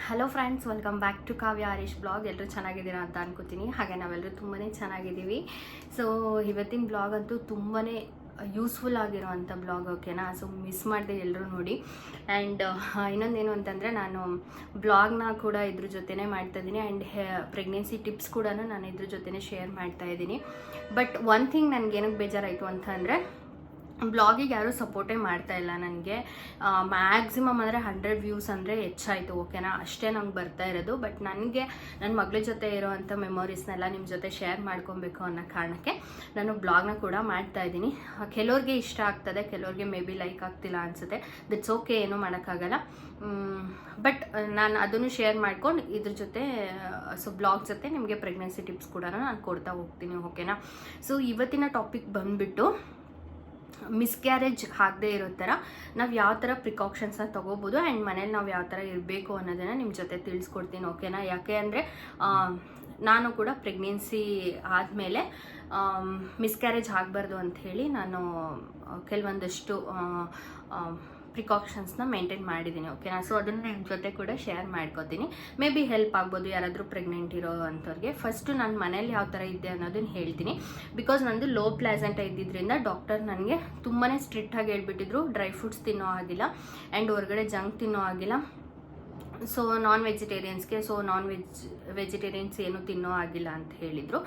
Hello friends, welcome back to Kavya Harish blog. ಎಲ್ಲರೂ ಚೆನ್ನಾಗಿದ್ದೀರಾ ಅಂತ ಅನ್ಕೋತೀನಿ. ಹಾಗೆ ನಾವೆಲ್ಲರೂ ತುಂಬಾ ಚೆನ್ನಾಗಿದ್ದೀವಿ. ಸೊ ಇವತ್ತಿನ ಬ್ಲಾಗ್ ಅಂತೂ ತುಂಬಾ ಯೂಸ್ಫುಲ್ ಆಗಿರೋವಂಥ ಬ್ಲಾಗ್, ಓಕೆನಾ. ಸೊ ಮಿಸ್ ಮಾಡಿದೆ ಎಲ್ಲರೂ ನೋಡಿ. ಆ್ಯಂಡ್ ಇನ್ನೊಂದೇನು ಅಂತಂದರೆ, ನಾನು ಬ್ಲಾಗ್ನ ಕೂಡ ಇದ್ರ ಜೊತೆನೇ ಮಾಡ್ತಾಯಿದ್ದೀನಿ. ಆ್ಯಂಡ್ ಪ್ರೆಗ್ನೆನ್ಸಿ ಟಿಪ್ಸ್ ಕೂಡ ನಾನು ಇದ್ರ ಜೊತೆನೇ ಶೇರ್ ಮಾಡ್ತಾಯಿದ್ದೀನಿ. ಬಟ್ ಒನ್ ಥಿಂಗ್ ನನಗೇನಕ್ಕೆ ಬೇಜಾರಾಯಿತು ಅಂತಂದರೆ, ಬ್ಲಾಗಿಗೆ ಯಾರೂ ಸಪೋರ್ಟೇ ಮಾಡ್ತಾ ಇಲ್ಲ ನನಗೆ. ಮ್ಯಾಕ್ಸಿಮಮ್ ಅಂದರೆ 100 ವ್ಯೂಸ್ ಅಂದರೆ ಹೆಚ್ಚಾಯಿತು, ಓಕೆನಾ. ಅಷ್ಟೇ ನಂಗೆ ಬರ್ತಾ ಇರೋದು. ಬಟ್ ನನಗೆ ನನ್ನ ಮಗಳ ಜೊತೆ ಇರೋವಂಥ ಮೆಮೊರೀಸ್ನೆಲ್ಲ ನಿಮ್ಮ ಜೊತೆ ಶೇರ್ ಮಾಡ್ಕೊಬೇಕು ಅನ್ನೋ ಕಾರಣಕ್ಕೆ ನಾನು ಬ್ಲಾಗ್ನ ಕೂಡ ಮಾಡ್ತಾ ಇದ್ದೀನಿ. ಕೆಲವ್ರಿಗೆ ಇಷ್ಟ ಆಗ್ತದೆ, ಕೆಲವ್ರಿಗೆ ಮೇ ಬಿ ಲೈಕ್ ಆಗ್ತಿಲ್ಲ ಅನಿಸುತ್ತೆ. ದಟ್ಸ್ ಓಕೆ, ಏನೂ ಮಾಡೋಕ್ಕಾಗಲ್ಲ. ಬಟ್ ನಾನು ಅದನ್ನು ಶೇರ್ ಮಾಡ್ಕೊಂಡು ಇದ್ರ ಜೊತೆ ಬ್ಲಾಗ್ ಜೊತೆ ನಿಮಗೆ ಪ್ರೆಗ್ನೆನ್ಸಿ ಟಿಪ್ಸ್ ಕೂಡ ನಾನು ಕೊಡ್ತಾ ಹೋಗ್ತೀನಿ, ಓಕೆನಾ. ಸೊ ಇವತ್ತಿನ ಟಾಪಿಕ್ ಬಂದುಬಿಟ್ಟು, ಮಿಸ್ಕ್ಯಾರೇಜ್ ಆಗದೆ ಇರೋ ಥರ ನಾವು ಯಾವ ಥರ ಪ್ರಿಕಾಷನ್ಸ್ನ ತೊಗೋಬೋದು ಆ್ಯಂಡ್ ಮನೇಲಿ ನಾವು ಯಾವ ಥರ ಇರಬೇಕು ಅನ್ನೋದನ್ನು ನಿಮ್ಮ ಜೊತೆ ತಿಳಿಸ್ಕೊಡ್ತೀನಿ, ಓಕೆನಾ. ಯಾಕೆ ಅಂದರೆ ನಾನು ಕೂಡ ಪ್ರೆಗ್ನೆನ್ಸಿ ಆದಮೇಲೆ ಮಿಸ್ಕ್ಯಾರೇಜ್ ಆಗಬಾರ್ದು ಅಂಥೇಳಿ ನಾನು ಕೆಲವೊಂದಷ್ಟು ಪ್ರಿಕಾಷನ್ಸ್ನ ಮೇಂಟೈನ್ ಮಾಡಿದ್ದೀನಿ, ಓಕೆನಾ. ಸೊ ಅದನ್ನು ನಿಮ್ಮ ಜೊತೆ ಕೂಡ ಶೇರ್ ಮಾಡ್ಕೋತೀನಿ. ಮೇ ಬಿ ಹೆಲ್ಪ್ ಆಗ್ಬೋದು ಯಾರಾದರೂ ಪ್ರೆಗ್ನೆಂಟ್ ಇರೋ ಅಂಥವ್ರಿಗೆ. ಫಸ್ಟು ನಾನು ಮನೇಲಿ ಯಾವ ಥರ ಇದ್ದೆ ಅನ್ನೋದನ್ನು ಹೇಳ್ತೀನಿ. ಬಿಕಾಸ್ ನಂದು ಲೋ ಪ್ಲಾಸೆಂಟ ಇದ್ದಿದ್ದರಿಂದ ಡಾಕ್ಟರ್ ನನಗೆ ತುಂಬಾ ಸ್ಟ್ರಿಕ್ಟಾಗಿ ಹೇಳ್ಬಿಟ್ಟಿದ್ರು, ಡ್ರೈ ಫ್ರೂಟ್ಸ್ ತಿನ್ನೋ ಆಗಿಲ್ಲ ಆ್ಯಂಡ್ ಹೊರಗಡೆ ಜಂಕ್ ತಿನ್ನೋ ಆಗಿಲ್ಲ. ಸೊ ನಾನ್ ವೆಜಿಟೇರಿಯನ್ಸ್ ಏನು ತಿನ್ನೋ ಆಗಿಲ್ಲ ಅಂತ ಹೇಳಿದರು.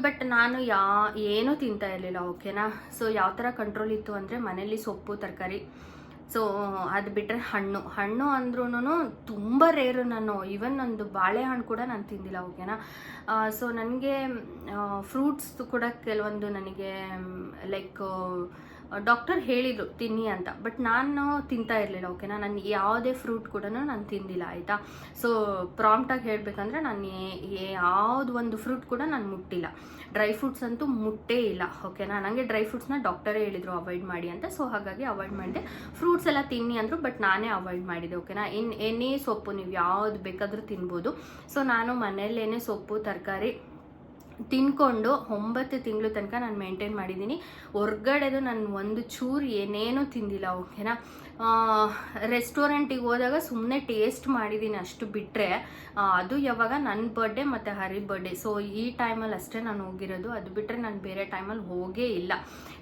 ಬಟ್ ನಾನು ಏನೂ ತಿಂತಾ ಇರಲಿಲ್ಲ, ಓಕೆನಾ. ಸೊ ಯಾವ ಥರ ಕಂಟ್ರೋಲ್ ಇತ್ತು ಅಂದರೆ, ಮನೇಲಿ ಸೊಪ್ಪು ತರಕಾರಿ, ಸೊ ಅದು ಬಿಟ್ಟರೆ ಹಣ್ಣು ಅಂದ್ರೂ ತುಂಬ ರೇರು. ನಾನು ಈವನ್ ಒಂದು ಬಾಳೆಹಣ್ಣು ಕೂಡ ನಾನು ತಿಂದಿಲ್ಲ, ಓಕೆನಾ. ಸೊ ನನಗೆ ಫ್ರೂಟ್ಸ್ ಕೂಡ ಕೆಲವೊಂದು ನನಗೆ ಲೈಕ್ ಡಾಕ್ಟರ್ ಹೇಳಿದರು ತಿನ್ನಿ ಅಂತ. ಬಟ್ ನಾನು ತಿಂತಾ ಇರಲಿಲ್ಲ, ಓಕೆನಾ. ನಾನು ಯಾವುದೇ ಫ್ರೂಟ್ ಕೂಡ ನಾನು ತಿಂದಿಲ್ಲ, ಆಯಿತಾ. ಸೊ ಪ್ರಾಂಪ್ಟಾಗಿ ಹೇಳಬೇಕಂದ್ರೆ, ನಾನು ಯಾವುದು ಒಂದು ಫ್ರೂಟ್ ಕೂಡ ನಾನು ಮುಟ್ಟಿಲ್ಲ. ಡ್ರೈ ಫ್ರೂಟ್ಸ್ ಅಂತೂ ಮುಟ್ಟೇ ಇಲ್ಲ, ಓಕೆನಾ. ನನಗೆ ಡ್ರೈ ಫ್ರೂಟ್ಸ್ನ ಡಾಕ್ಟರೇ ಹೇಳಿದರು ಅವಾಯ್ಡ್ ಮಾಡಿ ಅಂತ. ಸೊ ಹಾಗಾಗಿ ಅವಾಯ್ಡ್ ಮಾಡಿದೆ. ಫ್ರೂಟ್ಸ್ ಎಲ್ಲ ತಿನ್ನಿ ಅಂದರು, ಬಟ್ ನಾನೇ ಅವಾಯ್ಡ್ ಮಾಡಿದೆ, ಓಕೆನಾ. ಎನಿ ಸೊಪ್ಪು ನೀವು ಯಾವುದು ಬೇಕಾದರೂ ತಿನ್ಬೋದು. ಸೊ ನಾನು ಮನೆಯಲ್ಲೇನೆ ಸೊಪ್ಪು ತರಕಾರಿ ತಿನ್ಕೊಂಡು 9 ತಿಂಗಳು ತನಕ ನಾನು ಮೇಂಟೈನ್ ಮಾಡಿದ್ದೀನಿ. ಹೊರ್ಗಡೆದು ನಾನು ಒಂದು ಚೂರು ಏನೇನೂ ತಿಂದಿಲ್ಲ, ಓಕೆನಾ. ರೆಸ್ಟೋರೆಂಟಿಗೆ ಹೋದಾಗ ಸುಮ್ಮನೆ ಟೇಸ್ಟ್ ಮಾಡಿದ್ದೀನಿ, ಅಷ್ಟು ಬಿಟ್ಟರೆ ಅದು ಯಾವಾಗ ನನ್ನ ಬರ್ಡೇ ಮತ್ತು ಹರಿ ಬರ್ಡೇ, ಸೊ ಈ ಟೈಮಲ್ಲಿ ಅಷ್ಟೇ ನಾನು ಹೋಗಿರೋದು. ಅದು ಬಿಟ್ಟರೆ ನಾನು ಬೇರೆ ಟೈಮಲ್ಲಿ ಹೋಗೇ ಇಲ್ಲ.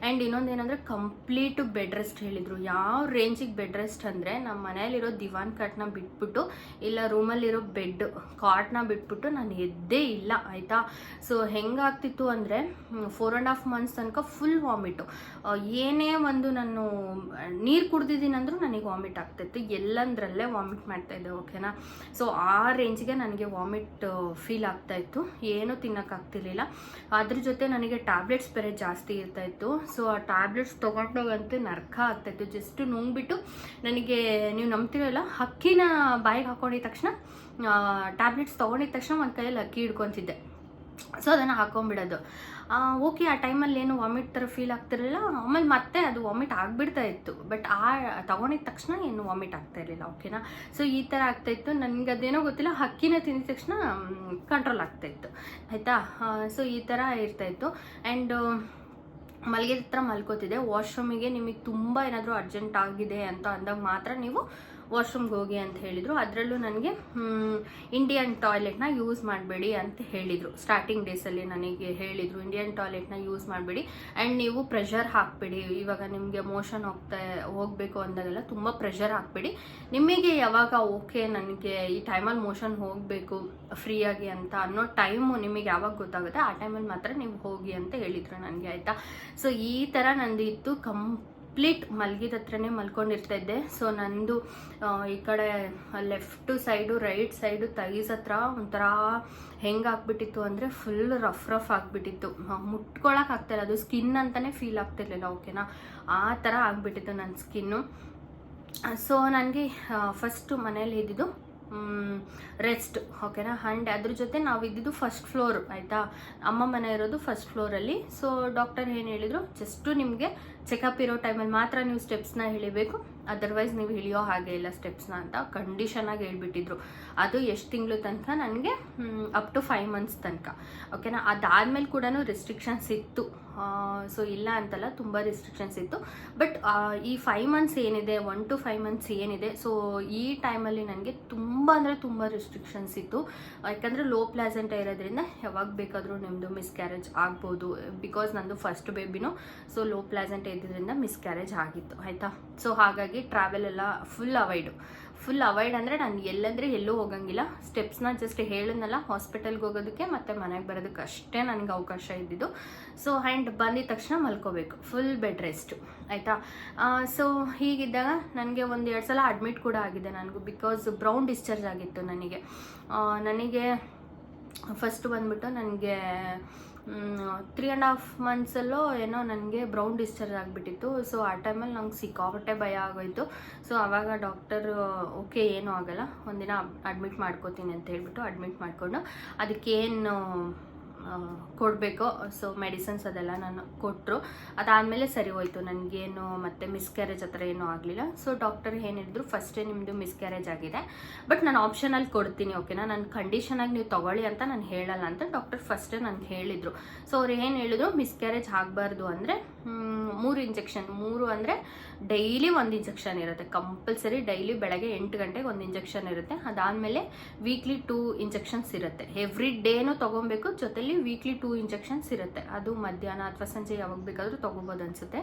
ಆ್ಯಂಡ್ ಇನ್ನೊಂದೇನೆಂದರೆ, ಕಂಪ್ಲೀಟು ಬೆಡ್ ರೆಸ್ಟ್ ಹೇಳಿದರು. ಯಾವ ರೇಂಜಿಗೆ ಬೆಡ್ ರೆಸ್ಟ್ ಅಂದರೆ, ನಮ್ಮ ಮನೆಯಲ್ಲಿರೋ ದಿವಾನ್ ಕಾಟ್ನ ಬಿಟ್ಬಿಟ್ಟು, ಇಲ್ಲ ರೂಮಲ್ಲಿರೋ ಬೆಡ್ ಕಾಟ್ನ ಬಿಟ್ಬಿಟ್ಟು ನಾನು ಎದ್ದೇ ಇಲ್ಲ, ಆಯಿತಾ. ಸೊ ಹೆಂಗಾಗ್ತಿತ್ತು ಅಂದರೆ, 4.5 ಮಂತ್ಸ್ ತನಕ ಫುಲ್ ವಾಮಿಟು. ಏನೇ ಒಂದು ನಾನು ನೀರು ಕುಡ್ದಿದ್ದೀನಿ ಅಂದರೂ ನನಗೆ ವಾಮಿಟ್ ಆಗ್ತಾಯಿತ್ತು, ಎಲ್ಲಂದ್ರಲ್ಲೇ ವಾಮಿಟ್ ಮಾಡ್ತಾಯಿದ್ದೆ, ಓಕೆನಾ. ಸೊ ಆ ರೇಂಜಿಗೆ ನನಗೆ ವಾಮಿಟ್ ಫೀಲ್ ಆಗ್ತಾಯಿತ್ತು, ಏನೂ ತಿನ್ನೋಕ್ಕಾಗ್ತಿರ್ಲಿಲ್ಲ. ಅದ್ರ ಜೊತೆ ನನಗೆ ಟ್ಯಾಬ್ಲೆಟ್ಸ್ ಬೇರೆ ಜಾಸ್ತಿ ಇರ್ತಾಯಿತ್ತು. ಸೊ ಆ ಟ್ಯಾಬ್ಲೆಟ್ಸ್ ತೊಗೊಂಡೋಗಂತೂ ನರ್ಕ ಆಗ್ತಾಯಿತ್ತು. ಜಸ್ಟ್ ನುಂಗ್ಬಿಟ್ಟು ನನಗೆ, ನೀವು ನಂಬ್ತಿರಲ್ಲ, ಹಕ್ಕಿನ ಬಾಯಿಗೆ ಹಾಕೊಂಡಿದ ತಕ್ಷಣ, ಟ್ಯಾಬ್ಲೆಟ್ಸ್ ತೊಗೊಂಡಿದ ತಕ್ಷಣ ಒಂದು ಕೈಯಲ್ಲಿ ಹಕ್ಕಿ ಹಿಡ್ಕೊತಿದ್ದೆ. ಸೊ ಅದನ್ನು ಹಾಕೊಂಡ್ಬಿಡೋದು. ಓಕೆ, ಆ ಟೈಮಲ್ಲಿ ಏನು ವಾಮಿಟ್ ಥರ ಫೀಲ್ ಆಗ್ತಿರಲಿಲ್ಲ. ಆಮೇಲೆ ಮತ್ತೆ ಅದು ವಾಮಿಟ್ ಆಗಿಬಿಡ್ತಾ ಇತ್ತು. ಬಟ್ ತೊಗೊಂಡಿದ ತಕ್ಷಣ ಏನು ವಾಮಿಟ್ ಆಗ್ತಾ ಇರಲಿಲ್ಲ, ಓಕೆನಾ. ಸೊ ಈ ಥರ ಆಗ್ತಾಯಿತ್ತು. ನನಗೆ ಅದೇನೋ ಗೊತ್ತಿಲ್ಲ, ಹಕ್ಕಿನ ತಿಂದಿದ ತಕ್ಷಣ ಕಂಟ್ರೋಲ್ ಆಗ್ತಾಯಿತ್ತು, ಆಯಿತಾ. ಸೊ ಈ ಥರ ಇರ್ತಾಯಿತ್ತು. ಆ್ಯಂಡ್ ಮಲಗಿದ ಹತ್ರ ಮಲ್ಕೋತಿದ್ದೆ. ವಾಶ್ರೂಮಿಗೆ ನಿಮಗೆ ತುಂಬ ಏನಾದರೂ ಅರ್ಜೆಂಟ್ ಆಗಿದೆ ಅಂತ ಅಂದಾಗ ಮಾತ್ರ ನೀವು ವಾಶ್ರೂಮ್ಗೆ ಹೋಗಿ ಅಂತ ಹೇಳಿದರು. ಅದರಲ್ಲೂ ನನಗೆ ಇಂಡಿಯನ್ ಟಾಯ್ಲೆಟ್ನ ಯೂಸ್ ಮಾಡಬೇಡಿ ಅಂತ ಹೇಳಿದರು. ಸ್ಟಾರ್ಟಿಂಗ್ ಡೇಸಲ್ಲಿ ನನಗೆ ಹೇಳಿದರು, ಇಂಡಿಯನ್ ಟಾಯ್ಲೆಟ್ನ ಯೂಸ್ ಮಾಡಬೇಡಿ ಆ್ಯಂಡ್ ನೀವು ಪ್ರೆಷರ್ ಹಾಕಬೇಡಿ. ಇವಾಗ ನಿಮಗೆ ಮೋಷನ್ ಹೋಗಬೇಕು ಅಂದಾಗೆಲ್ಲ ತುಂಬ ಪ್ರೆಷರ್ ಹಾಕಬೇಡಿ. ನಿಮಗೆ ಯಾವಾಗ ಓಕೆ, ನನಗೆ ಈ ಟೈಮಲ್ಲಿ ಮೋಷನ್ ಹೋಗಬೇಕು ಫ್ರೀಯಾಗಿ ಅಂತ ಅನ್ನೋ ಟೈಮು ನಿಮಗೆ ಯಾವಾಗ ಗೊತ್ತಾಗುತ್ತೆ, ಆ ಟೈಮಲ್ಲಿ ಮಾತ್ರ ನೀವು ಹೋಗಿ ಅಂತ ಹೇಳಿದರು ನನಗೆ, ಆಯಿತಾ. ಸೊ ಈ ಥರ ನಂದು ಇತ್ತು. ಕಂಪ್ಲೀಟ್ ಮಲಗಿದ ಹತ್ರನೇ ಮಲ್ಕೊಂಡಿರ್ತಾ ಇದ್ದೆ. ಸೊ ನಂದು ಈ ಕಡೆ left side, right side, thighs ಹತ್ರ ಒಂಥರ ಹೆಂಗಾಗ್ಬಿಟ್ಟಿತ್ತು ಅಂದರೆ, ಫುಲ್ ರಫ್ ಆಗಿಬಿಟ್ಟಿತ್ತು. ಮುಟ್ಕೊಳಕ್ಕೆ ಆಗ್ತಾಯಿಲ್ಲ, ಅದು ಸ್ಕಿನ್ ಅಂತಲೇ ಫೀಲ್ ಆಗ್ತಿರ್ಲಿಲ್ಲ, ಓಕೆನಾ. ಆ ಥರ ಆಗಿಬಿಟ್ಟಿತ್ತು ನನ್ನ ಸ್ಕಿನ್ನು. ಸೊ ನನಗೆ ಫಸ್ಟು ಮನೇಲಿ ಇದ್ದಿದ್ದು ರೆಸ್ಟ್, ಓಕೆನಾ. ಆ್ಯಂಡ್ ಅದ್ರ ಜೊತೆ ನಾವು ಇದ್ದಿದ್ದು ಫಸ್ಟ್ ಫ್ಲೋರ್, ಆಯಿತಾ. ಅಮ್ಮ ಮನೆ ಇರೋದು ಫಸ್ಟ್ ಫ್ಲೋರಲ್ಲಿ. ಸೊ ಡಾಕ್ಟರ್ ಏನು ಹೇಳಿದರು, ಜಸ್ಟು ನಿಮಗೆ ಚೆಕಪ್ ಇರೋ ಟೈಮಲ್ಲಿ ಮಾತ್ರ ನೀವು ಸ್ಟೆಪ್ಸ್ನ ಇಳಿಬೇಕು, ಅದರ್ವೈಸ್ ನೀವು ಇಳಿಯೋ ಹಾಗೆ ಇಲ್ಲ ಸ್ಟೆಪ್ಸ್ನ ಅಂತ ಕಂಡೀಷನಾಗಿ ಹೇಳ್ಬಿಟ್ಟಿದ್ರು. ಅದು ಎಷ್ಟು ತಿಂಗಳು ತನಕ ನನಗೆ, ಅಪ್ ಟು 5 ಮಂತ್ಸ್ ತನಕ, ಓಕೆನಾ. ಅದಾದಮೇಲೆ ಕೂಡ ರೆಸ್ಟ್ರಿಕ್ಷನ್ಸ್ ಇತ್ತು, ಸೊ ಇಲ್ಲ ಅಂತಲ್ಲ, ತುಂಬ ರಿಸ್ಟ್ರಿಕ್ಷನ್ಸ್ ಇತ್ತು. ಬಟ್ ಈ 5 ಮಂತ್ಸ್ ಏನಿದೆ, 1 to 5 ಮಂತ್ಸ್ ಏನಿದೆ, ಸೊ ಈ ಟೈಮಲ್ಲಿ ನನಗೆ ತುಂಬ ಅಂದರೆ ತುಂಬ ರಿಸ್ಟ್ರಿಕ್ಷನ್ಸ್ ಇತ್ತು. ಯಾಕಂದರೆ ಲೋ ಪ್ಲಾಸೆಂಟ ಇರೋದ್ರಿಂದ ಯಾವಾಗ ಬೇಕಾದರೂ ನಿಮ್ಮದು ಮಿಸ್ಕ್ಯಾರೇಜ್ ಆಗ್ಬೋದು. ಬಿಕಾಸ್ ನಂದು ಫಸ್ಟ್ ಬೇಬಿನೂ ಸೊ ಲೋ ಪ್ಲಾಸೆಂಟ ಇದ್ದಿದ್ದರಿಂದ ಮಿಸ್ಕ್ಯಾರೇಜ್ ಆಗಿತ್ತು ಆಯಿತಾ. ಸೊ ಹಾಗಾಗಿ ಟ್ರಾವೆಲ್ ಎಲ್ಲ ಫುಲ್ ಅವಾಯ್ಡ್ ಅಂದರೆ ನಾನು ಎಲ್ಲಂದರೆ ಎಲ್ಲೂ ಹೋಗಂಗಿಲ್ಲ. ಸ್ಟೆಪ್ಸ್ನ ಜಸ್ಟ್ ಹೇಳಿದ್ನಲ್ಲ, ಹಾಸ್ಪಿಟಲ್ಗೆ ಹೋಗೋದಕ್ಕೆ ಮತ್ತು ಮನೆಗೆ ಬರೋದಕ್ಕೆ ಅಷ್ಟೇ ನನಗೆ ಅವಕಾಶ ಇದ್ದಿದ್ದು. ಸೊ ಆ್ಯಂಡ್ ಬಂದಿದ ತಕ್ಷಣ ಮಲ್ಕೋಬೇಕು, ಫುಲ್ ಬೆಡ್ ರೆಸ್ಟು ಆಯಿತಾ. ಸೊ ಹೀಗಿದ್ದಾಗ ನನಗೆ 1-2 ಸಲ ಅಡ್ಮಿಟ್ ಕೂಡ ಆಗಿದೆ ನನಗೂ, ಬಿಕಾಸ್ ಬ್ರೌನ್ ಡಿಸ್ಚಾರ್ಜ್ ಆಗಿತ್ತು ನನಗೆ ಫಸ್ಟ್ ಬಂದ್ಬಿಟ್ಟು ನನಗೆ 3.5 ಮಂತ್ಸಲ್ಲೋ ಏನೋ ನನಗೆ ಬ್ರೌನ್ ಡಿಸ್ಚಾರ್ಜ್ ಆಗಿಬಿಟ್ಟಿತ್ತು. ಸೊ ಆ ಟೈಮಲ್ಲಿ ನಂಗೆ ಸಿಕ್ಕಾಪಟ್ಟೆ ಭಯ ಆಗೋಯ್ತು. ಸೊ ಆವಾಗ ಡಾಕ್ಟರ್ ಓಕೆ ಏನೂ ಆಗೋಲ್ಲ, ಒಂದಿನ ಅಡ್ಮಿಟ್ ಮಾಡ್ಕೋತೀನಿ ಅಂತ ಹೇಳ್ಬಿಟ್ಟು ಅಡ್ಮಿಟ್ ಮಾಡಿಕೊಂಡು ಅದಕ್ಕೇನು ಕೊಡಬೇಕೋ ಸೊ ಮೆಡಿಸಿನ್ಸ್ ಅದೆಲ್ಲ ನಾನು ಕೊಟ್ಟರು. ಅದಾದಮೇಲೆ ಸರಿ ಹೋಯ್ತು, ನನಗೇನು ಮತ್ತೆ ಮಿಸ್ಕ್ಯಾರೇಜ್ ಆ ಥರ ಏನೂ ಆಗಲಿಲ್ಲ. ಸೊ ಡಾಕ್ಟರ್ ಏನಿದ್ರು, ಫಸ್ಟೇ ನಿಮ್ಮದು ಮಿಸ್ಕ್ಯಾರೇಜ್ ಆಗಿದೆ, ಬಟ್ ನಾನು ಆಪ್ಷನಲ್ಲಿ ಕೊಡ್ತೀನಿ ಓಕೆನಾ, ನನ್ನ ಕಂಡೀಷನಾಗಿ ನೀವು ತೊಗೊಳ್ಳಿ ಅಂತ ನಾನು ಹೇಳಲ್ಲ ಅಂತ ಡಾಕ್ಟರ್ ಫಸ್ಟೇ ನನಗೆ ಹೇಳಿದರು. ಸೊ ಅವ್ರು ಏನು ಹೇಳಿದ್ರು, ಮಿಸ್ಕ್ಯಾರೇಜ್ ಆಗಬಾರ್ದು ಅಂದರೆ 3 ಇಂಜೆಕ್ಷನ್, 3 ಅಂದರೆ ಡೈಲಿ 1 ಇಂಜೆಕ್ಷನ್ ಇರುತ್ತೆ ಕಂಪಲ್ಸರಿ. ಡೈಲಿ ಬೆಳಗ್ಗೆ 8 ಗಂಟೆಗೆ 1 ಇಂಜೆಕ್ಷನ್ ಇರುತ್ತೆ. ಅದಾದಮೇಲೆ ವೀಕ್ಲಿ 2 ಇಂಜೆಕ್ಷನ್ಸ್ ಇರುತ್ತೆ. ಎವ್ರಿ ಡೇನೂ ತೊಗೊಬೇಕು, ಜೊತೆಲಿ ವೀಕ್ಲಿ 2 ಇಂಜೆಕ್ಷನ್ಸ್ ಇರುತ್ತೆ. ಅದು ಮಧ್ಯಾಹ್ನ ಅಥವಾ ಸಂಜೆ ಯಾವಾಗ ಬೇಕಾದರೂ ತೊಗೋಬೋದು ಅನಿಸುತ್ತೆ.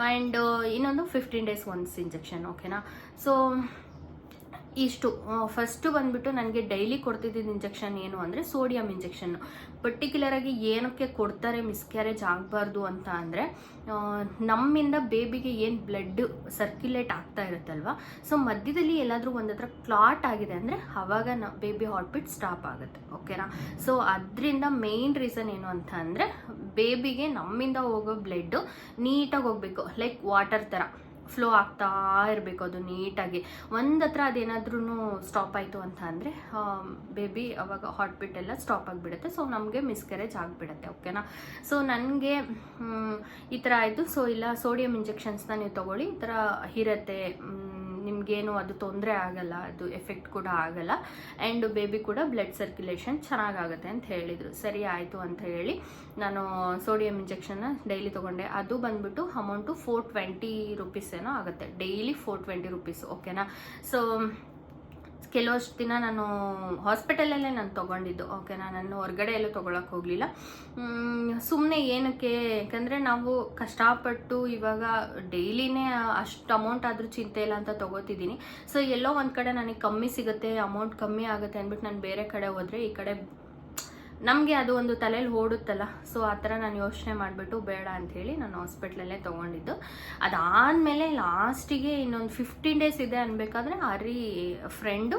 ಆ್ಯಂಡ್ ಇನ್ನೊಂದು 15 days ಒನ್ಸ್ ಇಂಜೆಕ್ಷನ್ ಓಕೆನಾ. ಸೊ ಇಷ್ಟು ಫಸ್ಟು ಬಂದುಬಿಟ್ಟು ನನಗೆ ಡೈಲಿ ಕೊಡ್ತಿದ್ದಿದ್ದು ಇಂಜೆಕ್ಷನ್ ಏನು ಅಂದರೆ ಸೋಡಿಯಂ ಇಂಜೆಕ್ಷನ್ನು. ಪರ್ಟಿಕ್ಯುಲರಾಗಿ ಏನಕ್ಕೆ ಕೊಡ್ತಾರೆ ಮಿಸ್ಕ್ಯಾರೇಜ್ ಆಗಬಾರ್ದು ಅಂತ ಅಂದರೆ, ನಮ್ಮಿಂದ ಬೇಬಿಗೆ ಏನು ಬ್ಲಡ್ ಸರ್ಕ್ಯುಲೇಟ್ ಆಗ್ತಾ ಇರುತ್ತಲ್ವ, ಸೊ ಮಧ್ಯದಲ್ಲಿ ಎಲ್ಲಾದರೂ ಒಂದು ಹತ್ರ ಕ್ಲಾಟ್ ಆಗಿದೆ ಅಂದರೆ ಆವಾಗ ಬೇಬಿ ಹಾರ್ಟ್ ಬೀಟ್ ಸ್ಟಾಪ್ ಆಗುತ್ತೆ ಓಕೆನಾ. ಸೊ ಅದರಿಂದ ಮೇಯ್ನ್ ರೀಸನ್ ಏನು ಅಂತ ಅಂದರೆ, ಬೇಬಿಗೆ ನಮ್ಮಿಂದ ಹೋಗೋ ಬ್ಲಡ್ಡು ನೀಟಾಗಿ ಹೋಗಬೇಕು, ಲೈಕ್ ವಾಟರ್ ಥರ ಫ್ಲೋ ಆಗ್ತಾ ಇರಬೇಕು ಅದು ನೀಟಾಗಿ. ಒಂದು ಹತ್ರ ಅದೇನಾದ್ರೂ ಸ್ಟಾಪ್ ಆಯಿತು ಅಂತ ಅಂದರೆ ಬೇಬಿ ಅವಾಗ ಹಾರ್ಟ್ ಬೀಟ್ ಎಲ್ಲ ಸ್ಟಾಪ್ ಆಗಿಬಿಡುತ್ತೆ. ಸೊ ನಮಗೆ ಮಿಸ್ಕ್ಯಾರೇಜ್ ಆಗಿಬಿಡುತ್ತೆ ಓಕೆನಾ. ಸೊ ನನಗೆ ಈ ಥರ ಆಯಿತು. ಸೊ ಇಲ್ಲ, ಸೋಡಿಯಂ ಇಂಜೆಕ್ಷನ್ಸ್ನ ನೀವು ತೊಗೊಳ್ಳಿ, ಈ ಥರ ಇರುತ್ತೆ, ನಿಮಗೇನು ಅದು ತೊಂದರೆ ಆಗಲ್ಲ, ಅದು ಎಫೆಕ್ಟ್ ಕೂಡ ಆಗಲ್ಲ, ಆ್ಯಂಡ್ ಬೇಬಿ ಕೂಡ ಬ್ಲಡ್ ಸರ್ಕ್ಯುಲೇಷನ್ ಚೆನ್ನಾಗಾಗುತ್ತೆ ಅಂತ ಹೇಳಿದರು. ಸರಿ ಆಯಿತು ಅಂತ ಹೇಳಿ ನಾನು ಸೋಡಿಯಂ ಇಂಜೆಕ್ಷನ್ನ ಡೈಲಿ ತೊಗೊಂಡೆ. ಅದು ಬಂದುಬಿಟ್ಟು ಅಮೌಂಟು 420 rupees ಏನೋ ಆಗುತ್ತೆ, ಡೈಲಿ 420 rupees ಓಕೆನಾ. ಸೊ ಕೆಲವಷ್ಟು ದಿನ ನಾನು ಹಾಸ್ಪಿಟಲಲ್ಲೇ ನಾನು ತೊಗೊಂಡಿದ್ದು ಓಕೆನಾ, ನಾನು ಹೊರಗಡೆ ಎಲ್ಲೂ ತೊಗೊಳಕ್ಕೆ ಹೋಗಲಿಲ್ಲ. ಸುಮ್ಮನೆ ಏನಕ್ಕೆ, ಯಾಕಂದರೆ ನಾವು ಕಷ್ಟಪಟ್ಟು ಇವಾಗ ಡೈಲಿನೇ ಅಷ್ಟು ಅಮೌಂಟ್ ಆದರೂ ಚಿಂತೆ ಇಲ್ಲ ಅಂತ ತೊಗೋತಿದ್ದೀನಿ. ಸೊ ಎಲ್ಲೋ ಒಂದು ಕಡೆ ನನಗೆ ಕಮ್ಮಿ ಸಿಗುತ್ತೆ, ಅಮೌಂಟ್ ಕಮ್ಮಿ ಆಗುತ್ತೆ ಅಂದ್ಬಿಟ್ಟು ನಾನು ಬೇರೆ ಕಡೆ ಹೋದರೆ ಈ ಕಡೆ ನಮಗೆ ಅದು ಒಂದು ತಲೆಯಲ್ಲಿ ಓಡುತ್ತಲ್ಲ. ಸೊ ಆ ಥರ ನಾನು ಯೋಚನೆ ಮಾಡಿಬಿಟ್ಟು ಬೇಡ ಅಂಥೇಳಿ ನಾನು ಹಾಸ್ಪಿಟ್ಲಲ್ಲೇ ತೊಗೊಂಡಿದ್ದು. ಅದಾದಮೇಲೆ ಲಾಸ್ಟಿಗೆ ಇನ್ನೊಂದು 15 days ಇದೆ ಅನ್ಬೇಕಾದ್ರೆ ಹರಿ ಫ್ರೆಂಡು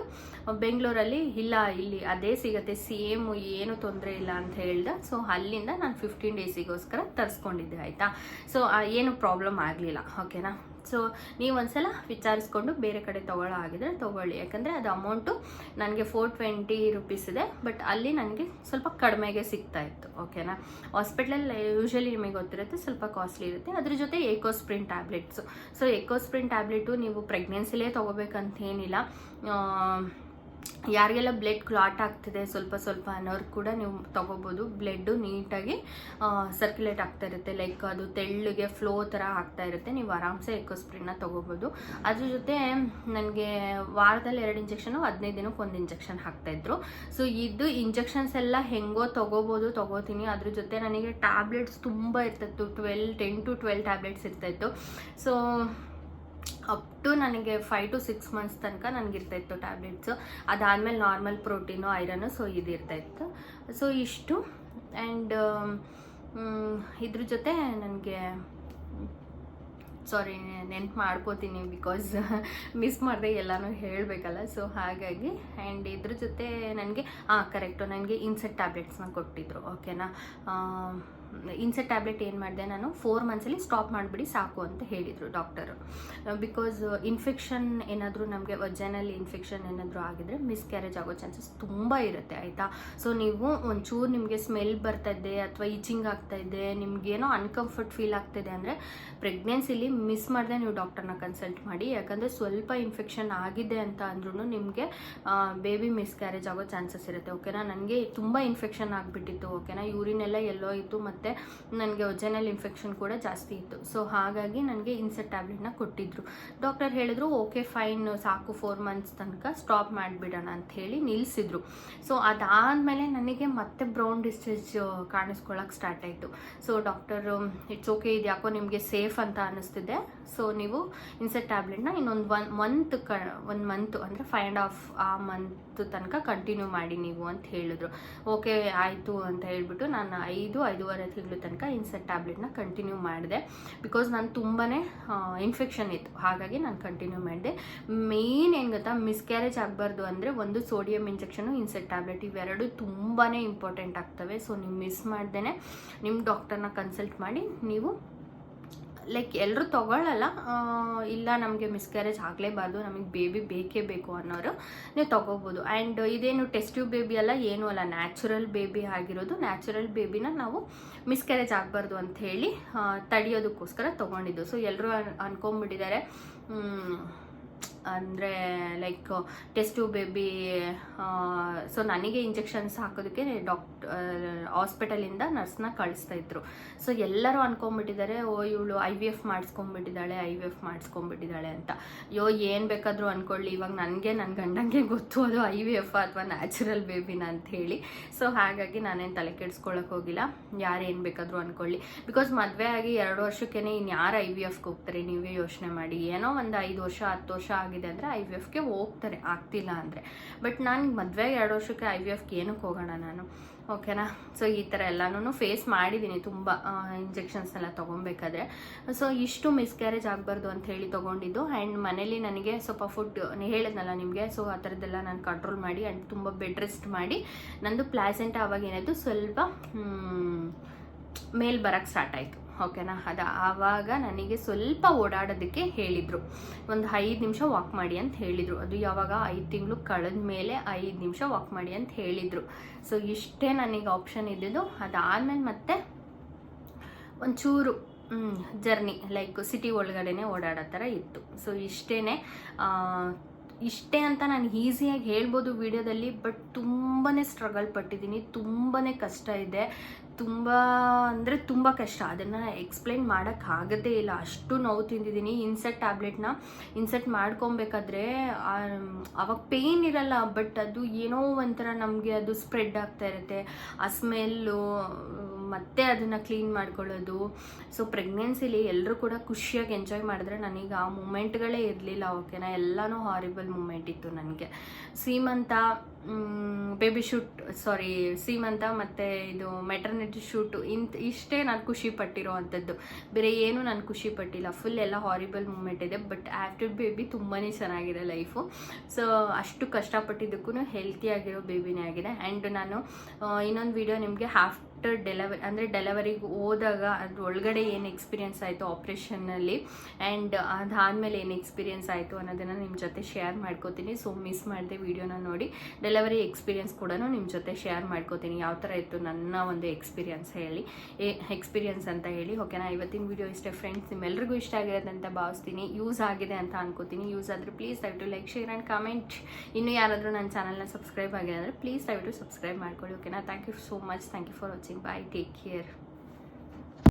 ಬೆಂಗಳೂರಲ್ಲಿ ಇಲ್ಲ ಇಲ್ಲಿ ಅದೇ ಸಿಗುತ್ತೆ ಸೇಮು, ಏನು ತೊಂದರೆ ಇಲ್ಲ ಅಂತ ಹೇಳ್ದೆ. ಸೊ ಅಲ್ಲಿಂದ ನಾನು 15 daysಗೋಸ್ಕರ ತರಿಸ್ಕೊಂಡಿದ್ದೆ ಆಯಿತಾ. ಸೊ ಏನು ಪ್ರಾಬ್ಲಮ್ ಆಗಲಿಲ್ಲ ಓಕೆನಾ. ಸೊ ನೀವು ಒಂದ್ಸಲ ವಿಚಾರಿಸ್ಕೊಂಡು ಬೇರೆ ಕಡೆ ತೊಗೊಳ್ಳೋ ಆಗಿದ್ರೆ ತೊಗೊಳ್ಳಿ, ಯಾಕಂದರೆ ಅದು ಅಮೌಂಟು ನನಗೆ 420 rupees ಇದೆ, ಬಟ್ ಅಲ್ಲಿ ನನಗೆ ಸ್ವಲ್ಪ ಕಡಿಮೆಗೆ ಸಿಗ್ತಾ ಇತ್ತು ಓಕೆನಾ. ಹಾಸ್ಪಿಟ್ಲಲ್ಲಿ ಯೂಶ್ವಲಿ ನಿಮಗೆ ಗೊತ್ತಿರುತ್ತೆ ಸ್ವಲ್ಪ ಕಾಸ್ಟ್ಲಿ ಇರುತ್ತೆ. ಅದ್ರ ಜೊತೆ ಎಕೋಸ್ಪ್ರಿನ್ ಟ್ಯಾಬ್ಲೆಟ್ಸು. ಸೊ ಎಕೋಸ್ಪ್ರಿನ್ ಟ್ಯಾಬ್ಲೆಟು ನೀವು ಪ್ರೆಗ್ನೆನ್ಸಿಲೇ ತೊಗೋಬೇಕಂತ ಏನಿಲ್ಲ. ಯಾರಿಗೆಲ್ಲ ಬ್ಲಡ್ ಕ್ಲಾಟ್ ಆಗ್ತಿದೆ ಸ್ವಲ್ಪ ಅನ್ನೋರು ಕೂಡ ನೀವು ತೊಗೋಬೋದು. ಬ್ಲಡ್ಡು ನೀಟಾಗಿ ಸರ್ಕ್ಯುಲೇಟ್ ಆಗ್ತಾ ಇರುತ್ತೆ, ಲೈಕ್ ಅದು ತೆಳ್ಳಗೆ ಫ್ಲೋ ಥರ ಆಗ್ತಾ ಇರುತ್ತೆ. ನೀವು ಆರಾಮ್ಸೆ ಎಕೋಸ್ಪ್ರಿನ್ನ ತೊಗೋಬೋದು. ಅದ್ರ ಜೊತೆ ನನಗೆ ವಾರದಲ್ಲಿ 2 ಇಂಜೆಕ್ಷನು, 15 ದಿನಕ್ಕೆ 1 ಇಂಜೆಕ್ಷನ್ ಹಾಕ್ತಾಯಿದ್ರು. ಸೊ ಇದು ಇಂಜೆಕ್ಷನ್ಸ್ ಎಲ್ಲ ಹೆಂಗೋ ತೊಗೋತೀನಿ. ಅದ್ರ ಜೊತೆ ನನಗೆ ಟ್ಯಾಬ್ಲೆಟ್ಸ್ ತುಂಬ ಇರ್ತಾಯಿತ್ತು, 10 to 12 ಟ್ಯಾಬ್ಲೆಟ್ಸ್ ಇರ್ತಾಯಿತ್ತು. ಸೊ ಅಪ್ ಟು ನನಗೆ 5 to 6 months ತನಕ ನನಗಿರ್ತಾಯಿತ್ತು ಟ್ಯಾಬ್ಲೆಟ್ಸು. ಅದಾದಮೇಲೆ ನಾರ್ಮಲ್ ಪ್ರೋಟೀನು, ಐರನ್ನು, ಸೊ ಇದಿರ್ತಾಯಿತ್ತು. ಸೊ ಇಷ್ಟು. ಆ್ಯಂಡ್ ಇದ್ರ ಜೊತೆ ನನಗೆ ಸಾರಿ ನೆನ್ಪು ಮಾಡ್ಕೋತೀನಿ, ಬಿಕಾಸ್ ಮಿಸ್ ಮಾಡಿದೆ ಎಲ್ಲನೂ ಹೇಳಬೇಕಲ್ಲ. ಸೊ ಹಾಗಾಗಿ ಆ್ಯಂಡ್ ಇದ್ರ ಜೊತೆ ನನಗೆ ಕರೆಕ್ಟು ನನಗೆ ಇನ್ಸೆಟ್ ಟ್ಯಾಬ್ಲೆಟ್ಸ್ನ ಕೊಟ್ಟಿದ್ರು ಓಕೆನಾ. ಇನ್ಸೆಟ್ ಟ್ಯಾಬ್ಲೆಟ್ ಏನು ಮಾಡಿದೆ ನಾನು 4 monthsಲ್ಲಿ ಸ್ಟಾಪ್ ಮಾಡಿಬಿಡಿ ಸಾಕು ಅಂತ ಹೇಳಿದರು ಡಾಕ್ಟರು. ಬಿಕಾಸ್ ಇನ್ಫೆಕ್ಷನ್ ಏನಾದರೂ ನಮಗೆ ವಜೈನಲ್ ಇನ್ಫೆಕ್ಷನ್ ಏನಾದರೂ ಆಗಿದ್ರೆ ಮಿಸ್ಕ್ಯಾರೇಜ್ ಆಗೋ ಚಾನ್ಸಸ್ ತುಂಬ ಇರುತ್ತೆ ಆಯಿತಾ. ಸೊ ನೀವು ಒಂಚೂರು ನಿಮಗೆ ಸ್ಮೆಲ್ ಬರ್ತಾಯಿದೆ ಅಥವಾ ಈಚಿಂಗ್ ಆಗ್ತಾಯಿದೆ, ನಿಮಗೇನೋ ಅನ್ಕಂಫರ್ಟ್ ಫೀಲ್ ಆಗ್ತಾಯಿದೆ ಅಂದರೆ ಪ್ರೆಗ್ನೆನ್ಸಿಲಿ ಮಿಸ್ ಮಾಡದೆ ನೀವು ಡಾಕ್ಟರ್ನ ಕನ್ಸಲ್ಟ್ ಮಾಡಿ. ಯಾಕಂದರೆ ಸ್ವಲ್ಪ ಇನ್ಫೆಕ್ಷನ್ ಆಗಿದೆ ಅಂತ ಅಂದ್ರೂ ನಿಮಗೆ ಬೇಬಿ ಮಿಸ್ಕ್ಯಾರೇಜ್ ಆಗೋ ಚಾನ್ಸಸ್ ಇರುತ್ತೆ ಓಕೆನಾ. ನನಗೆ ತುಂಬ ಇನ್ಫೆಕ್ಷನ್ ಆಗಿಬಿಟ್ಟಿತ್ತು ಓಕೆನಾ. ಯೂರಿನ್ ಎಲ್ಲ ಎಲ್ಲೋ ಇತ್ತು ಮತ್ತು ಮತ್ತು ನನಗೆ ಒಜೆನಲ್ ಇನ್ಫೆಕ್ಷನ್ ಕೂಡ ಜಾಸ್ತಿ ಇತ್ತು. ಸೊ ಹಾಗಾಗಿ ನನಗೆ ಇನ್ಸೆಟ್ ಟ್ಯಾಬ್ಲೆಟ್ನ ಕೊಟ್ಟಿದ್ದರು. ಡಾಕ್ಟರ್ ಹೇಳಿದ್ರು ಓಕೆ ಫೈನ್ ಸಾಕು 4 ಮಂತ್ಸ್ ತನಕ ಸ್ಟಾಪ್ ಮಾಡಿಬಿಡೋಣ ಅಂತ ಹೇಳಿ ನಿಲ್ಲಿಸಿದ್ರು. ಸೊ ಅದಾದಮೇಲೆ ನನಗೆ ಮತ್ತೆ ಬ್ರೌನ್ ಡಿಸ್ಚಾರ್ಜ್ ಕಾಣಿಸ್ಕೊಳ್ಳೋಕೆ ಸ್ಟಾರ್ಟ್ ಆಯಿತು. ಸೊ ಡಾಕ್ಟರು ಇಟ್ಸ್ ಓಕೆ, ಇದು ಯಾಕೋ ನಿಮಗೆ ಸೇಫ್ ಅಂತ ಅನ್ನಿಸ್ತಿದೆ, ಸೊ ನೀವು ಇನ್ಸೆಟ್ ಟ್ಯಾಬ್ಲೆಟ್ನ ಇನ್ನೊಂದು 1 ಮಂತ್ ಅಂದರೆ 5.5 ಆ ಮಂತ್ ತನಕ ಕಂಟಿನ್ಯೂ ಮಾಡಿ ನೀವು ಅಂತ ಹೇಳಿದ್ರು. ಓಕೆ ಆಯಿತು ಅಂತ ಹೇಳ್ಬಿಟ್ಟು ನಾನು 5-5.5 ತಿಂಗಳು ತನಕ ಇನ್ಸೆಟ್ ಟ್ಯಾಬ್ಲೆಟ್ನ ಕಂಟಿನ್ಯೂ ಮಾಡಿದೆ. ಬಿಕಾಸ್ ನಾನು ತುಂಬಾ ಇನ್ಫೆಕ್ಷನ್ ಇತ್ತು, ಹಾಗಾಗಿ ನಾನು ಕಂಟಿನ್ಯೂ ಮಾಡಿದೆ. ಮೇನ್ ಏನು ಗೊತ್ತಾ, ಮಿಸ್ಕ್ಯಾರೇಜ್ ಆಗಬಾರ್ದು ಅಂದರೆ ಒಂದು ಸೋಡಿಯಂ ಇಂಜೆಕ್ಷನು, ಇನ್ಸೆಟ್ ಟ್ಯಾಬ್ಲೆಟ್, ಇವೆರಡು ತುಂಬಾ ಇಂಪಾರ್ಟೆಂಟ್ ಆಗ್ತವೆ. ಸೊ ನೀವು ಮಿಸ್ ಮಾಡ್ದೇ ನಿಮ್ಮ ಡಾಕ್ಟರ್ನ ಕನ್ಸಲ್ಟ್ ಮಾಡಿ ನೀವು ಲೈಕ್ ಎಲ್ಲರೂ ತೊಗೊಳ್ಳಲ್ಲ, ಇಲ್ಲ ನಮಗೆ ಮಿಸ್ಕ್ಯಾರೇಜ್ ಆಗಲೇಬಾರ್ದು, ನಮಗೆ ಬೇಬಿ ಬೇಕೇ ಬೇಕು ಅನ್ನೋರು ನೀವು ತೊಗೋಬೋದು. ಆ್ಯಂಡ್ ಇದೇನು ಟೆಸ್ಟ್ ಟ್ಯೂಬ್ ಬೇಬಿ ಅಲ್ಲ, ಏನೂ ಅಲ್ಲ, ನ್ಯಾಚುರಲ್ ಬೇಬಿ ಆಗಿರೋದು. ನ್ಯಾಚುರಲ್ ಬೇಬಿನ ನಾವು ಮಿಸ್ಕ್ಯಾರೇಜ್ ಆಗಬಾರ್ದು ಅಂತ ಹೇಳಿ ತಡೆಯೋದಕ್ಕೋಸ್ಕರ ತೊಗೊಂಡಿದ್ದು. ಸೊ ಎಲ್ಲರೂ ಅನ್ಕೊಂಬಿಟ್ಟಿದ್ದಾರೆ ಅಂದರೆ like test tube baby. So ನನಗೆ ಇಂಜೆಕ್ಷನ್ಸ್ ಹಾಕೋದಕ್ಕೆ ಹಾಸ್ಪಿಟಲಿಂದ ನರ್ಸ್ನ ಕಳಿಸ್ತಾ ಇದ್ರು. ಸೊ ಎಲ್ಲರೂ ಅನ್ಕೊಂಬಿಟ್ಟಿದ್ದಾರೆ, ಓ ಇವಳು IVF ಮಾಡಿಸ್ಕೊಂಬಿಟ್ಟಿದ್ದಾಳೆ ಅಂತ. ಅಯ್ಯೋ ಏನು ಬೇಕಾದರೂ ಅಂದ್ಕೊಳ್ಳಿ, ಇವಾಗ ನನಗೆ ನನ್ನ ಗಂಡಂಗೆ ಗೊತ್ತು ಅದು IVF ಅಥವಾ ನ್ಯಾಚುರಲ್ ಬೇಬಿನ ಅಂತ ಹೇಳಿ. ಸೊ ಹಾಗಾಗಿ ನಾನೇನು ತಲೆ ಕೆಡಿಸ್ಕೊಳ್ಳೋಕೆ ಹೋಗಿಲ್ಲ, ಯಾರು ಏನು ಬೇಕಾದರೂ ಅಂದ್ಕೊಳ್ಳಿ. ಬಿಕಾಸ್ ಮದುವೆ ಆಗಿ 2 ವರ್ಷಕ್ಕೇ ಇನ್ಯಾರು IVFಗೆ ಹೋಗ್ತಾರೆ, ನೀವೇ ಯೋಚನೆ ಮಾಡಿ. ಏನೋ ಒಂದು 5 ವರ್ಷ 10 ವರ್ಷ ಆಗಿದೆ ಅಂದರೆ IVFಗೆ ಹೋಗ್ತಾರೆ, ಆಗ್ತಿಲ್ಲ ಅಂದರೆ. ಬಟ್ ನಾನು ಮದುವೆ 2 ವರ್ಷಕ್ಕೆ IVFಗೆ ಏನಕ್ಕೆ ಹೋಗೋಣ ನಾನು, ಓಕೆನಾ. ಸೊ ಈ ಥರ ಎಲ್ಲನೂ ಫೇಸ್ ಮಾಡಿದ್ದೀನಿ ತುಂಬ ಇಂಜೆಕ್ಷನ್ಸ್ನೆಲ್ಲ ತೊಗೊಬೇಕಾದ್ರೆ. ಸೊ ಇಷ್ಟು ಮಿಸ್ಕ್ಯಾರೇಜ್ ಆಗಬಾರ್ದು ಅಂತ ಹೇಳಿ ತೊಗೊಂಡಿದ್ದು. ಆ್ಯಂಡ್ ಮನೇಲಿ ನನಗೆ ಸ್ವಲ್ಪ ಫುಡ್ ಹೇಳಿದ್ನಲ್ಲ ನಿಮಗೆ, ಸೊ ಆ ಥರದ್ದೆಲ್ಲ ನಾನು ಕಂಟ್ರೋಲ್ ಮಾಡಿ ಆ್ಯಂಡ್ ತುಂಬ ಬೆಡ್ ರೆಸ್ಟ್ ಮಾಡಿ ನಂದು ಪ್ಲಾಸೆಂಟಾ ಆವಾಗ ಏನಾಯಿತು ಸ್ವಲ್ಪ ಮೇಲ್ ಬರೋಕ್ಕೆ ಸ್ಟಾರ್ಟ್ ಆಯಿತು, ಓಕೆನಾ. ಆವಾಗ ನನಗೆ ಸ್ವಲ್ಪ ಓಡಾಡೋದಕ್ಕೆ ಹೇಳಿದರು, ಒಂದು 5 ನಿಮಿಷ ವಾಕ್ ಮಾಡಿ ಅಂತ ಹೇಳಿದರು. ಅದು ಯಾವಾಗ 5 ತಿಂಗಳು ಕಳೆದ ಮೇಲೆ 5 ನಿಮಿಷ ವಾಕ್ ಮಾಡಿ ಅಂತ ಹೇಳಿದರು. ಸೊ ಇಷ್ಟೇ ನನಗೆ ಆಪ್ಷನ್ ಇದ್ದಿದ್ದು. ಅದಾದಮೇಲೆ ಮತ್ತೆ ಒಂಚೂರು ಜರ್ನಿ ಲೈಕ್ ಸಿಟಿ ಒಳಗಡೆನೆ ಓಡಾಡೋ ಥರ ಇತ್ತು. ಸೊ ಇಷ್ಟೇ ಅಂತ ನಾನು ಈಸಿಯಾಗಿ ಹೇಳ್ಬೋದು ವಿಡಿಯೋದಲ್ಲಿ. ಬಟ್ ತುಂಬಾ ಸ್ಟ್ರಗಲ್ ಪಟ್ಟಿದ್ದೀನಿ, ತುಂಬಾ ಕಷ್ಟ ಇದೆ, ತುಂಬ ಅಂದರೆ ತುಂಬ ಕಷ್ಟ. ಅದನ್ನು ಎಕ್ಸ್ಪ್ಲೈನ್ ಮಾಡೋಕ್ಕಾಗದೇ ಇಲ್ಲ, ಅಷ್ಟು ನೋವು ತಿಂದಿದ್ದೀನಿ. ಇನ್ಸೆಟ್ ಟ್ಯಾಬ್ಲೆಟ್ನ ಇನ್ಸೆಟ್ ಮಾಡ್ಕೊಬೇಕಾದ್ರೆ ಅವಾಗ ಪೇಯ್ನ್ ಇರಲ್ಲ, ಬಟ್ ಅದು ಏನೋ ಒಂಥರ ನಮಗೆ ಅದು ಸ್ಪ್ರೆಡ್ ಆಗ್ತಾ ಇರುತ್ತೆ, ಆ ಸ್ಮೆಲ್ಲು, ಮತ್ತೆ ಅದನ್ನು ಕ್ಲೀನ್ ಮಾಡ್ಕೊಳ್ಳೋದು. ಸೊ ಪ್ರೆಗ್ನೆನ್ಸಿಲಿ ಎಲ್ಲರೂ ಕೂಡ ಖುಷಿಯಾಗಿ ಎಂಜಾಯ್ ಮಾಡಿದ್ರೆ ನನಗೆ ಆ ಮೂಮೆಂಟ್ಗಳೇ ಇರಲಿಲ್ಲ, ಓಕೆನಾ. ಎಲ್ಲನೂ ಹಾರಿಬಲ್ ಮೂಮೆಂಟ್ ಇತ್ತು ನನಗೆ. ಸೀಮಂತ ಮತ್ತು ಇದು ಮೆಟರ್ನಿಟಿ ಶೂಟು ಇಷ್ಟೇ ನಾನು ಖುಷಿ ಪಟ್ಟಿರೋ ಅಂಥದ್ದು, ಬೇರೆ ಏನು ನಾನು ಖುಷಿ ಪಟ್ಟಿಲ್ಲ. ಫುಲ್ ಎಲ್ಲ ಹಾರಿಬಲ್ ಮೂಮೆಂಟ್ ಇದೆ. ಬಟ್ ಆಫ್ಟರ್ ಬೇಬಿ ತುಂಬಾ ಚೆನ್ನಾಗಿದೆ ಲೈಫು. ಸೊ ಅಷ್ಟು ಕಷ್ಟಪಟ್ಟಿದ್ದಕ್ಕೂ ಹೆಲ್ತಿಯಾಗಿರೋ ಬೇಬಿನೇ ಆಗಿದೆ. ಆ್ಯಂಡ್ ನಾನು ಇನ್ನೊಂದು ವಿಡಿಯೋ ನಿಮಗೆ ಆಫ್ಟರ್ ಡೆಲಿವರಿ ಅಂದರೆ ಡೆಲಿವರಿಗೆ ಹೋದಾಗ ಅದ್ರ ಒಳಗಡೆ ಏನು ಎಕ್ಸ್ಪೀರಿಯನ್ಸ್ ಆಯಿತು ಆಪ್ರೇಷನ್ನಲ್ಲಿ, ಆ್ಯಂಡ್ ಅದಾದಮೇಲೆ ಏನು ಎಕ್ಸ್ಪೀರಿಯನ್ಸ್ ಆಯಿತು ಅನ್ನೋದನ್ನು ನಿಮ್ಮ ಜೊತೆ ಶೇರ್ ಮಾಡ್ಕೋತೀನಿ. ಸೊ ಮಿಸ್ ಮಾಡಿದೆ ವಿಡಿಯೋನ ನೋಡಿ ಡೆಲಿವರಿ ಎಕ್ಸ್ಪೀರಿಯನ್ಸ್ ಕೂಡ ನಿಮ್ಮ ಜೊತೆ ಶೇರ್ ಮಾಡ್ಕೋತೀನಿ, ಯಾವ ಥರ ಇತ್ತು ನನ್ನ ಒಂದು ಎಕ್ಸ್ಪೀರಿಯನ್ಸ್ ಅಂತ ಹೇಳಿ, ಓಕೆನಾ. ಇವತ್ತಿನ ವಿಡಿಯೋ ಇಷ್ಟೇ ಫ್ರೆಂಡ್ಸ್, ನಿಮ್ಮೆಲ್ರಿಗೂ ಇಷ್ಟ ಆಗಿರೋದು ಅಂತ ಭಾವಿಸ್ತೀನಿ, ಯೂಸ್ ಆಗಿದೆ ಅಂತ ಅನ್ಕೋತೀನಿ. ಯೂಸ್ ಆದರೆ ಪ್ಲೀಸ್ ದಯವಿಟ್ಟು ಲೈಕ್, ಶೇರ್ ಆ್ಯಂಡ್ ಕಮೆಂಟ್. ಇನ್ನೂ ಯಾರಾದರೂ ನನ್ನ ಚಾನಲ್ನ ಸಬ್ಸ್ಕ್ರೈಬ್ ಆಗಿದೆ ಅಂದರೆ ಪ್ಲೀಸ್ ದಯವಿಟ್ಟು ಸಬ್ಸ್ಕ್ರೈಬ್ ಮಾಡ್ಕೊಳ್ಳಿ, ಓಕೆನಾ. Thank you so much, thank you for watching, bye, take care.